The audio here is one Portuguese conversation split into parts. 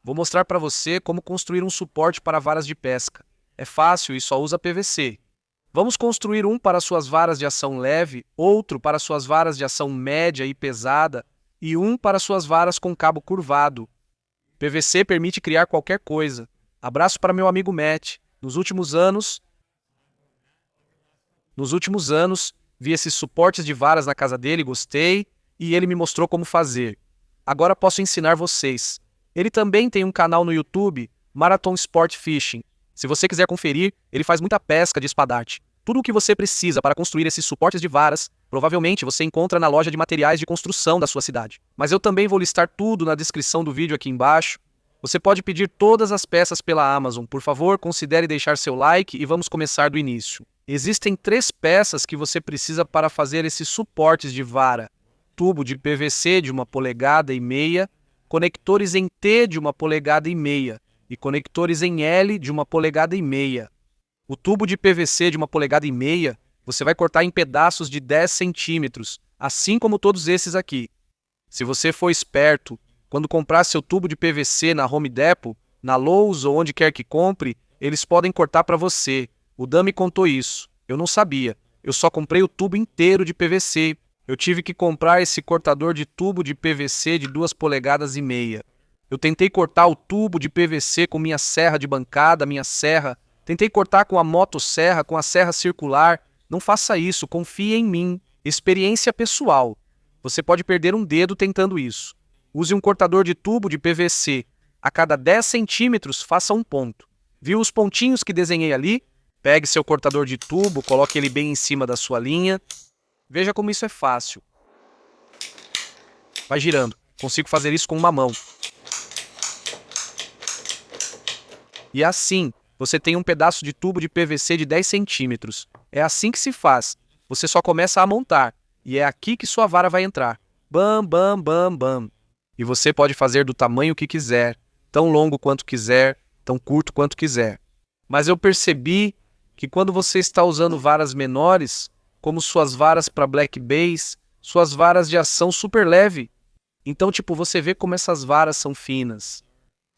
Vou mostrar para você como construir um suporte para varas de pesca. É fácil e só usa PVC. Vamos construir um para suas varas de ação leve, outro para suas varas de ação média e pesada e um para suas varas com cabo curvado. PVC permite criar qualquer coisa. Abraço para meu amigo Matt. Nos últimos anos, vi esses suportes de varas na casa dele, gostei, e ele me mostrou como fazer. Agora posso ensinar vocês. Ele também tem um canal no YouTube, Marathon Sport Fishing. Se você quiser conferir, ele faz muita pesca de espadarte. Tudo o que você precisa para construir esses suportes de varas, provavelmente você encontra na loja de materiais de construção da sua cidade. Mas eu também vou listar tudo na descrição do vídeo aqui embaixo. Você pode pedir todas as peças pela Amazon. Por favor, considere deixar seu like e vamos começar do início. Existem 3 peças que você precisa para fazer esses suportes de vara. Tubo de PVC de 1,5 polegadas, conectores em T de 1,5 polegadas e conectores em L de 1,5 polegadas. O tubo de PVC de 1,5 polegadas você vai cortar em pedaços de 10 centímetros, assim como todos esses aqui. Se você for esperto, quando comprar seu tubo de PVC na Home Depot, na Lowe's ou onde quer que compre, eles podem cortar para você. O Dan me contou isso. Eu não sabia. Eu só comprei o tubo inteiro de PVC. Eu tive que comprar esse cortador de tubo de PVC de 2,5 polegadas. Eu tentei cortar o tubo de PVC com minha serra de bancada, minha serra. Tentei cortar com a motosserra, com a serra circular. Não faça isso, confie em mim. Experiência pessoal. Você pode perder um dedo tentando isso. Use um cortador de tubo de PVC. A cada 10 centímetros, faça um ponto. Viu os pontinhos que desenhei ali? Pegue seu cortador de tubo, coloque ele bem em cima da sua linha. Veja como isso é fácil. Vai girando. Consigo fazer isso com uma mão. E assim, você tem um pedaço de tubo de PVC de 10 centímetros. É assim que se faz. Você só começa a montar. E é aqui que sua vara vai entrar. Bam, bam, bam, bam. E você pode fazer do tamanho que quiser, tão longo quanto quiser, tão curto quanto quiser. Mas eu percebi que quando você está usando varas menores, como suas varas para black bass, suas varas de ação super leve, então você vê como essas varas são finas.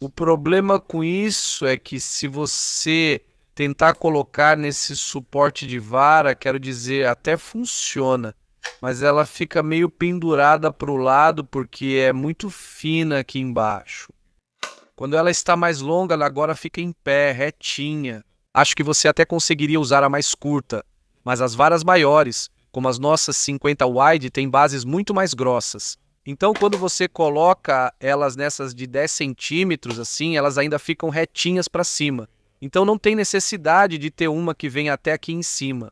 O problema com isso é que se você tentar colocar nesse suporte de vara, quero dizer, até funciona, mas ela fica meio pendurada para o lado porque é muito fina aqui embaixo. Quando ela está mais longa, ela agora fica em pé, retinha. Acho que você até conseguiria usar a mais curta, mas as varas maiores, como as nossas 50 wide, têm bases muito mais grossas. Então, quando você coloca elas nessas de 10 centímetros, assim, elas ainda ficam retinhas para cima. Então, não tem necessidade de ter uma que vem até aqui em cima.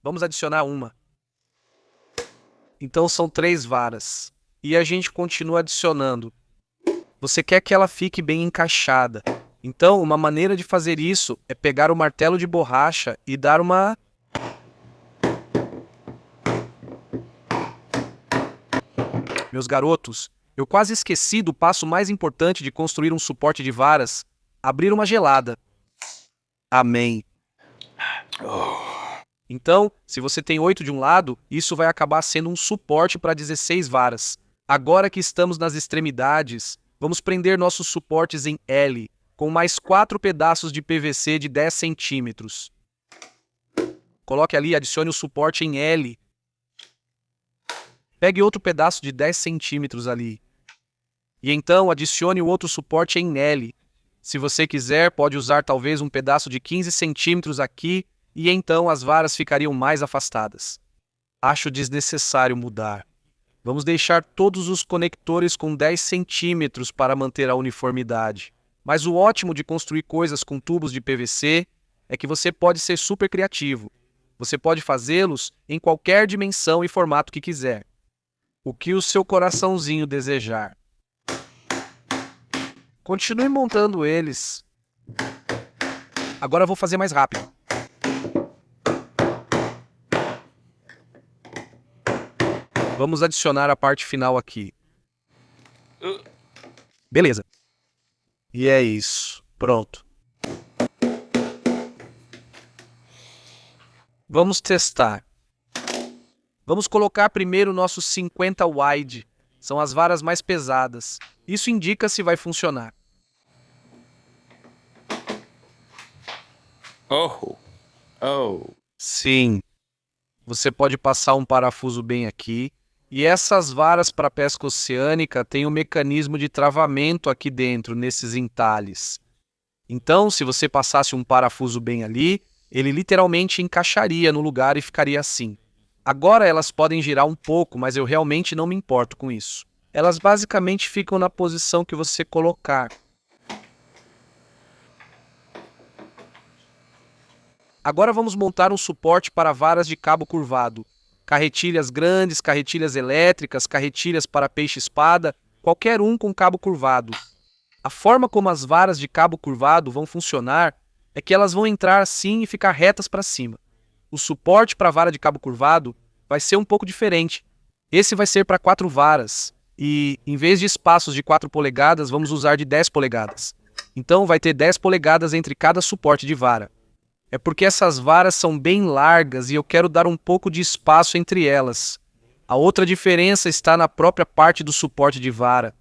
Vamos adicionar uma. Então, são 3 varas. E a gente continua adicionando. Você quer que ela fique bem encaixada. Então, uma maneira de fazer isso é pegar o martelo de borracha e dar uma... Meus garotos, eu quase esqueci do passo mais importante de construir um suporte de varas: abrir uma gelada. Amém. Então, se você tem 8 de um lado, isso vai acabar sendo um suporte para 16 varas. Agora que estamos nas extremidades, vamos prender nossos suportes em L, com mais 4 pedaços de PVC de 10 centímetros. Coloque ali e adicione o suporte em L. Pegue outro pedaço de 10 centímetros ali. E então adicione o outro suporte em L. Se você quiser, pode usar talvez um pedaço de 15 centímetros aqui, e então as varas ficariam mais afastadas. Acho desnecessário mudar. Vamos deixar todos os conectores com 10 centímetros para manter a uniformidade. Mas o ótimo de construir coisas com tubos de PVC é que você pode ser super criativo. Você pode fazê-los em qualquer dimensão e formato que quiser. O que o seu coraçãozinho desejar. Continue montando eles. Agora vou fazer mais rápido. Vamos adicionar a parte final aqui. Beleza. E é isso. Pronto. Vamos testar. Vamos colocar primeiro nossos 50 wide. São as varas mais pesadas. Isso indica se vai funcionar. Sim, você pode passar um parafuso bem aqui. E essas varas para pesca oceânica têm um mecanismo de travamento aqui dentro, nesses entalhes. Então, se você passasse um parafuso bem ali, ele literalmente encaixaria no lugar e ficaria assim. Agora elas podem girar um pouco, mas eu realmente não me importo com isso. Elas basicamente ficam na posição que você colocar. Agora vamos montar um suporte para varas de cabo curvado. Carretilhas grandes, carretilhas elétricas, carretilhas para peixe-espada, qualquer um com cabo curvado. A forma como as varas de cabo curvado vão funcionar é que elas vão entrar assim e ficar retas para cima. O suporte para a vara de cabo curvado vai ser um pouco diferente. Esse vai ser para 4 varas e, em vez de espaços de 4 polegadas, vamos usar de 10 polegadas. Então vai ter 10 polegadas entre cada suporte de vara. É porque essas varas são bem largas e eu quero dar um pouco de espaço entre elas. A outra diferença está na própria parte do suporte de vara.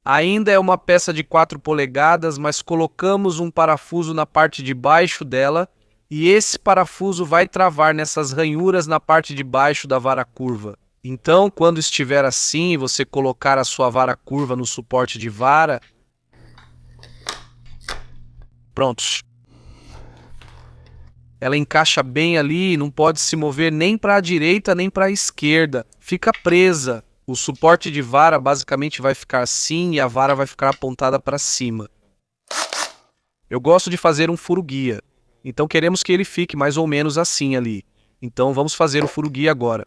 Ainda é uma peça de 4 polegadas, mas colocamos um parafuso na parte de baixo dela e esse parafuso vai travar nessas ranhuras na parte de baixo da vara curva. Então, quando estiver assim e você colocar a sua vara curva no suporte de vara... Prontos. Ela encaixa bem ali e não pode se mover nem para a direita nem para a esquerda. Fica presa. O suporte de vara basicamente vai ficar assim e a vara vai ficar apontada para cima. Eu gosto de fazer um furo-guia, então queremos que ele fique mais ou menos assim ali. Então vamos fazer o furo-guia agora.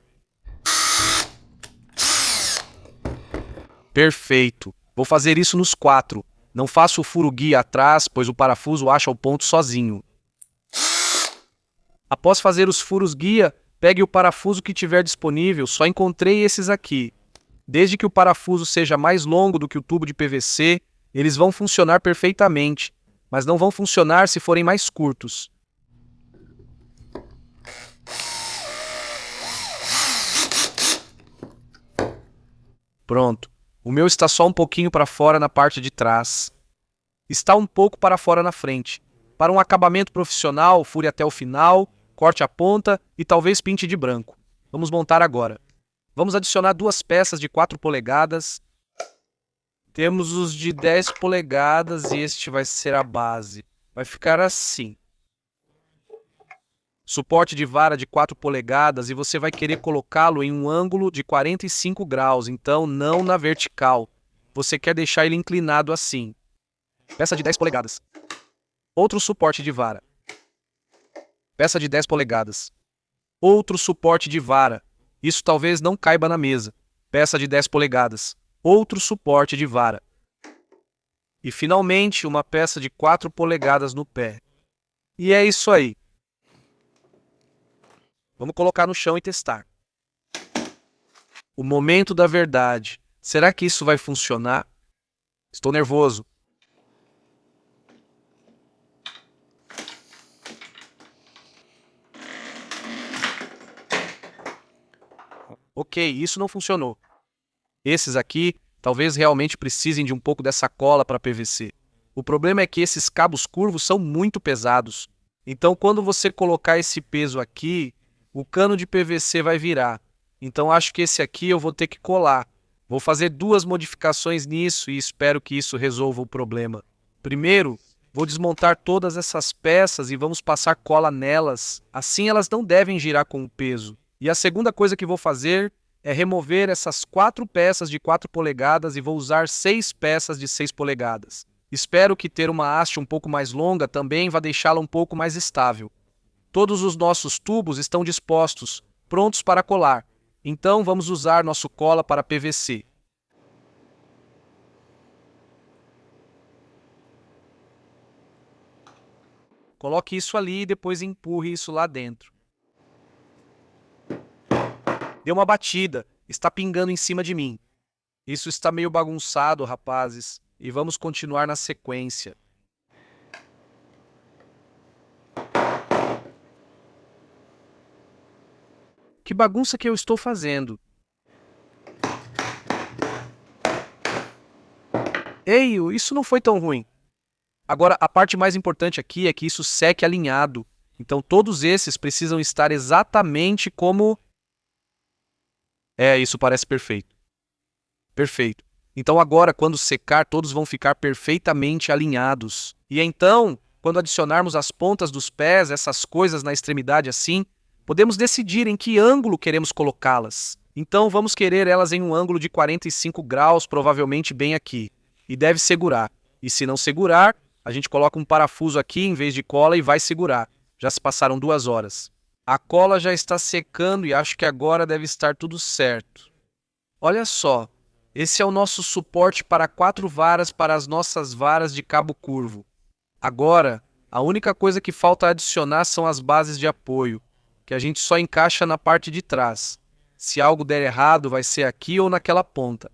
Perfeito. Vou fazer isso nos 4. Não faço o furo-guia atrás, pois o parafuso acha o ponto sozinho. Após fazer os furos guia, pegue o parafuso que tiver disponível, só encontrei esses aqui. Desde que o parafuso seja mais longo do que o tubo de PVC, eles vão funcionar perfeitamente, mas não vão funcionar se forem mais curtos. Pronto, o meu está só um pouquinho para fora na parte de trás. Está um pouco para fora na frente. Para um acabamento profissional, fure até o final, corte a ponta e talvez pinte de branco. Vamos montar agora. Vamos adicionar 2 peças de 4 polegadas. Temos os de 10 polegadas e este vai ser a base. Vai ficar assim. Suporte de vara de 4 polegadas e você vai querer colocá-lo em um ângulo de 45 graus, então não na vertical. Você quer deixar ele inclinado assim. Peça de 10 polegadas. Outro suporte de vara. Peça de 10 polegadas. Outro suporte de vara. Isso talvez não caiba na mesa. Peça de 10 polegadas. Outro suporte de vara. E finalmente uma peça de 4 polegadas no pé. E é isso aí. Vamos colocar no chão e testar. O momento da verdade. Será que isso vai funcionar? Estou nervoso. Ok, isso não funcionou. Esses aqui talvez realmente precisem de um pouco dessa cola para PVC. O problema é que esses cabos curvos são muito pesados. Então, quando você colocar esse peso aqui, o cano de PVC vai virar. Então, acho que esse aqui eu vou ter que colar. Vou fazer 2 modificações nisso e espero que isso resolva o problema. Primeiro, vou desmontar todas essas peças e vamos passar cola nelas. Assim elas não devem girar com o peso. E a segunda coisa que vou fazer é remover essas 4 peças de 4 polegadas e vou usar 6 peças de 6 polegadas. Espero que ter uma haste um pouco mais longa também vá deixá-la um pouco mais estável. Todos os nossos tubos estão dispostos, prontos para colar. Então vamos usar nosso cola para PVC. Coloque isso ali e depois empurre isso lá dentro. Deu uma batida, está pingando em cima de mim. Isso está meio bagunçado, rapazes, e vamos continuar na sequência. Que bagunça que eu estou fazendo? Ei, isso não foi tão ruim. Agora, a parte mais importante aqui é que isso seque alinhado. Então, todos esses precisam estar exatamente como... Isso parece perfeito. Perfeito. Então, agora, quando secar, todos vão ficar perfeitamente alinhados. E então, quando adicionarmos as pontas dos pés, essas coisas na extremidade assim, podemos decidir em que ângulo queremos colocá-las. Então, vamos querer elas em um ângulo de 45 graus, provavelmente bem aqui. E deve segurar. E se não segurar, a gente coloca um parafuso aqui em vez de cola e vai segurar. Já se passaram 2 horas. A cola já está secando e acho que agora deve estar tudo certo. Olha só, esse é o nosso suporte para 4 varas para as nossas varas de cabo curvo. Agora, a única coisa que falta adicionar são as bases de apoio, que a gente só encaixa na parte de trás. Se algo der errado, vai ser aqui ou naquela ponta.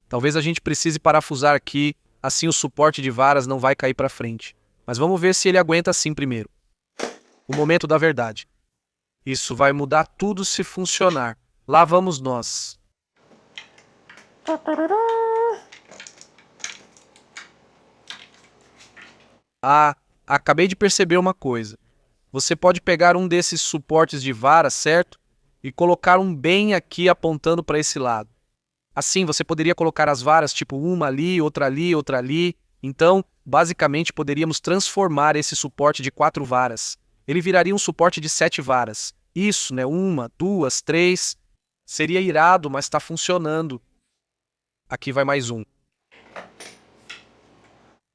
Talvez a gente precise parafusar aqui, assim o suporte de varas não vai cair para frente. Mas vamos ver se ele aguenta assim primeiro. O momento da verdade. Isso vai mudar tudo se funcionar. Lá vamos nós. Acabei de perceber uma coisa. Você pode pegar um desses suportes de vara, certo? E colocar um bem aqui apontando para esse lado. Assim, você poderia colocar as varas tipo uma ali, outra ali, outra ali. Então, basicamente, poderíamos transformar esse suporte de 4 varas. Ele viraria um suporte de 7 varas. Isso, né? 1, 2, 3. Seria irado, mas está funcionando. Aqui vai mais um.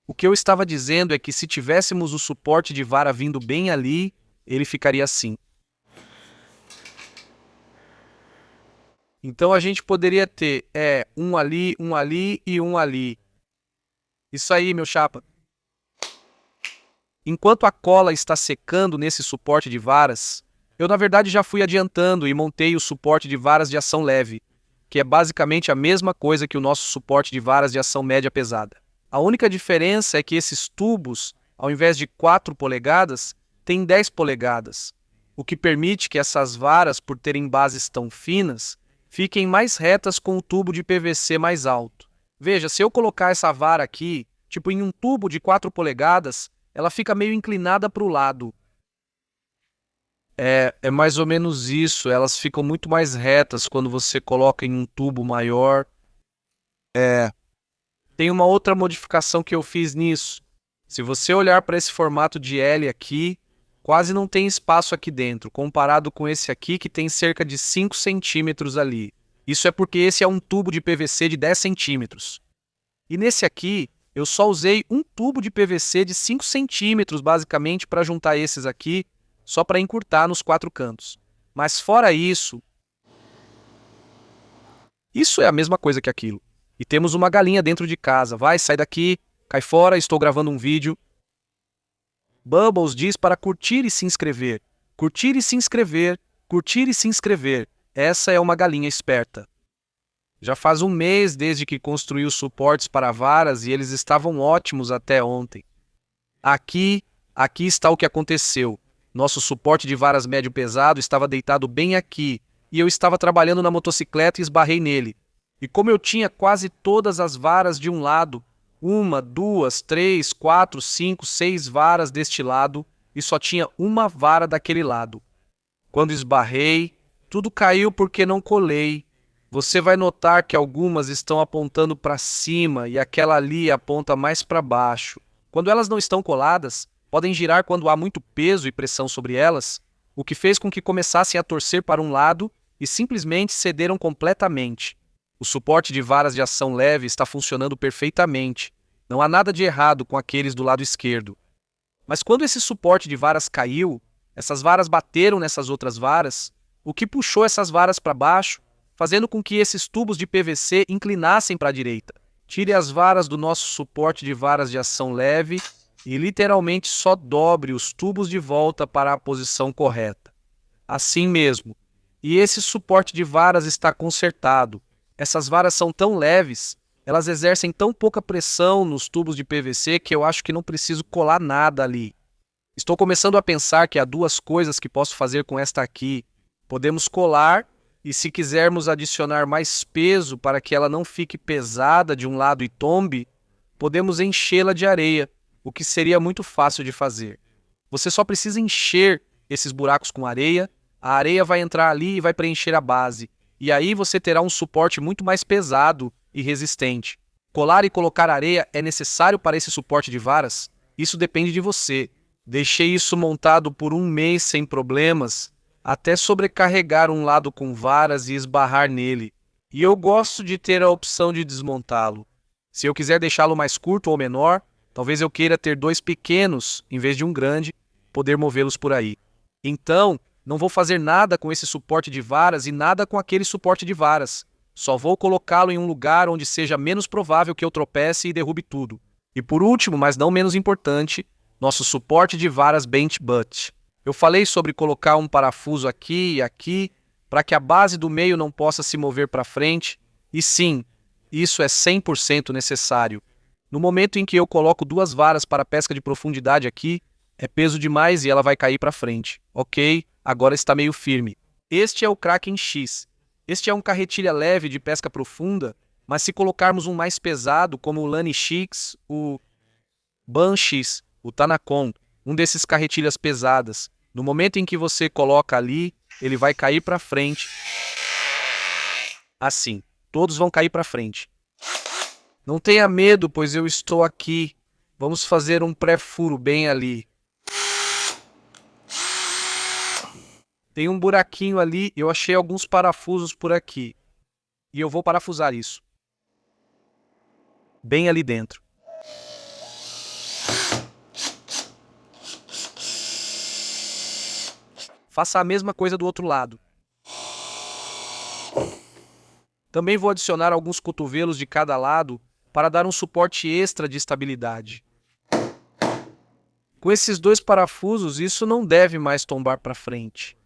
O que eu estava dizendo é que se tivéssemos o suporte de vara vindo bem ali, ele ficaria assim. Então a gente poderia ter um ali e um ali. Isso aí, meu chapa. Enquanto a cola está secando nesse suporte de varas, eu na verdade já fui adiantando e montei o suporte de varas de ação leve, que é basicamente a mesma coisa que o nosso suporte de varas de ação média pesada. A única diferença é que esses tubos, ao invés de 4 polegadas, têm 10 polegadas, o que permite que essas varas, por terem bases tão finas, fiquem mais retas com o tubo de PVC mais alto. Veja, se eu colocar essa vara aqui, tipo em um tubo de 4 polegadas, ela fica meio inclinada para o lado. É mais ou menos isso, elas ficam muito mais retas quando você coloca em um tubo maior. Tem uma outra modificação que eu fiz nisso. Se você olhar para esse formato de L aqui, quase não tem espaço aqui dentro, comparado com esse aqui que tem cerca de 5 centímetros ali. Isso é porque esse é um tubo de PVC de 10 centímetros. E nesse aqui, eu só usei um tubo de PVC de 5 centímetros, basicamente, para juntar esses aqui, só para encurtar nos 4 cantos. Mas fora isso, isso é a mesma coisa que aquilo. E temos uma galinha dentro de casa. Vai, sai daqui, cai fora, estou gravando um vídeo. Bubbles diz para curtir e se inscrever. Curtir e se inscrever, curtir e se inscrever. Essa é uma galinha esperta. Já faz um mês desde que construí os suportes para varas e eles estavam ótimos até ontem. Aqui está o que aconteceu. Nosso suporte de varas médio pesado estava deitado bem aqui e eu estava trabalhando na motocicleta e esbarrei nele. E como eu tinha quase todas as varas de um lado, 1, 2, 3, 4, 5, 6 varas deste lado e só tinha uma vara daquele lado. Quando esbarrei, tudo caiu porque não colei. Você vai notar que algumas estão apontando para cima e aquela ali aponta mais para baixo. Quando elas não estão coladas, podem girar quando há muito peso e pressão sobre elas, o que fez com que começassem a torcer para um lado e simplesmente cederam completamente. O suporte de varas de ação leve está funcionando perfeitamente. Não há nada de errado com aqueles do lado esquerdo. Mas quando esse suporte de varas caiu, essas varas bateram nessas outras varas, o que puxou essas varas para baixo, fazendo com que esses tubos de PVC inclinassem para a direita. Tire as varas do nosso suporte de varas de ação leve e literalmente só dobre os tubos de volta para a posição correta. Assim mesmo. E esse suporte de varas está consertado. Essas varas são tão leves, elas exercem tão pouca pressão nos tubos de PVC que eu acho que não preciso colar nada ali. Estou começando a pensar que há 2 coisas que posso fazer com esta aqui. Podemos colar e, se quisermos adicionar mais peso para que ela não fique pesada de um lado e tombe, podemos enchê-la de areia, o que seria muito fácil de fazer. Você só precisa encher esses buracos com areia, a areia vai entrar ali e vai preencher a base, e aí você terá um suporte muito mais pesado e resistente. Colar e colocar areia é necessário para esse suporte de varas? Isso depende de você. Deixei isso montado por um mês sem problemas, até sobrecarregar um lado com varas e esbarrar nele. E eu gosto de ter a opção de desmontá-lo. Se eu quiser deixá-lo mais curto ou menor, talvez eu queira ter 2 pequenos em vez de um grande, poder movê-los por aí. Então, não vou fazer nada com esse suporte de varas e nada com aquele suporte de varas. Só vou colocá-lo em um lugar onde seja menos provável que eu tropece e derrube tudo. E por último, mas não menos importante, nosso suporte de varas bench butt. Eu falei sobre colocar um parafuso aqui e aqui, para que a base do meio não possa se mover para frente, e sim, isso é 100% necessário. No momento em que eu coloco 2 varas para pesca de profundidade aqui, é peso demais e ela vai cair para frente. Ok, agora está meio firme. Este é o Kraken X. Este é um carretilha leve de pesca profunda, mas se colocarmos um mais pesado, como o Lani X, o Ban X, o Tanacon, um desses carretilhas pesadas, no momento em que você coloca ali, ele vai cair para frente. Assim, todos vão cair para frente. Não tenha medo, pois eu estou aqui. Vamos fazer um pré-furo bem ali. Tem um buraquinho ali, eu achei alguns parafusos por aqui. E eu vou parafusar isso. Bem ali dentro. Faça a mesma coisa do outro lado. Também vou adicionar alguns cotovelos de cada lado para dar um suporte extra de estabilidade. Com esses 2 parafusos, isso não deve mais tombar para frente.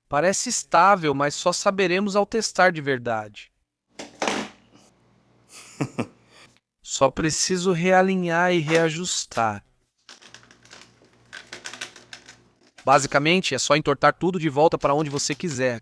Parece estável, mas só saberemos ao testar de verdade. Só preciso realinhar e reajustar. Basicamente, é só entortar tudo de volta para onde você quiser.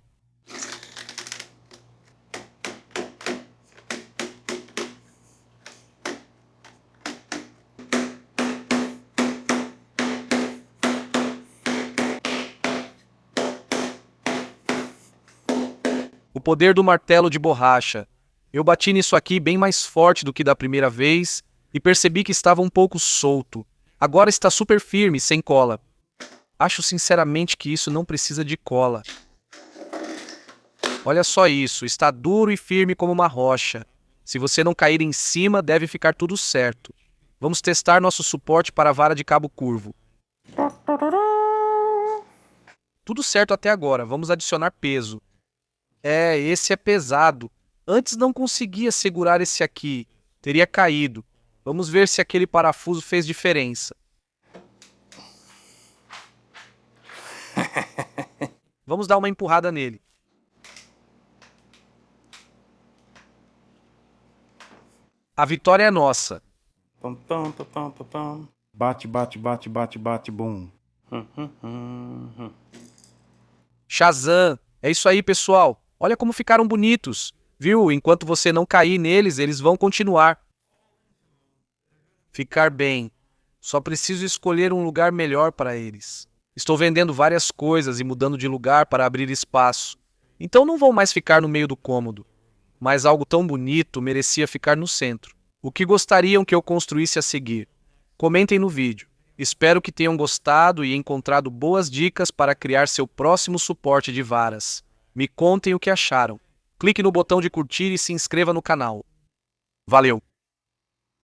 O poder do martelo de borracha. Eu bati nisso aqui bem mais forte do que da primeira vez e percebi que estava um pouco solto. Agora está super firme, sem cola. Acho sinceramente que isso não precisa de cola. Olha só isso, está duro e firme como uma rocha. Se você não cair em cima, deve ficar tudo certo. Vamos testar nosso suporte para a vara de cabo curvo. Tudo certo até agora, vamos adicionar peso. Esse é pesado. Antes não conseguia segurar esse aqui. Teria caído. Vamos ver se aquele parafuso fez diferença. Vamos dar uma empurrada nele. A vitória é nossa. Pam, pam, pam, pam, pam, pam. Bate, bate, bate, bate, bate, bum. Shazam! É isso aí, pessoal. Olha como ficaram bonitos. Viu? Enquanto você não cair neles, eles vão continuar. Ficar bem. Só preciso escolher um lugar melhor para eles. Estou vendendo várias coisas e mudando de lugar para abrir espaço. Então não vão mais ficar no meio do cômodo. Mas algo tão bonito merecia ficar no centro. O que gostariam que eu construísse a seguir? Comentem no vídeo. Espero que tenham gostado e encontrado boas dicas para criar seu próximo suporte de varas. Me contem o que acharam. Clique no botão de curtir e se inscreva no canal. Valeu!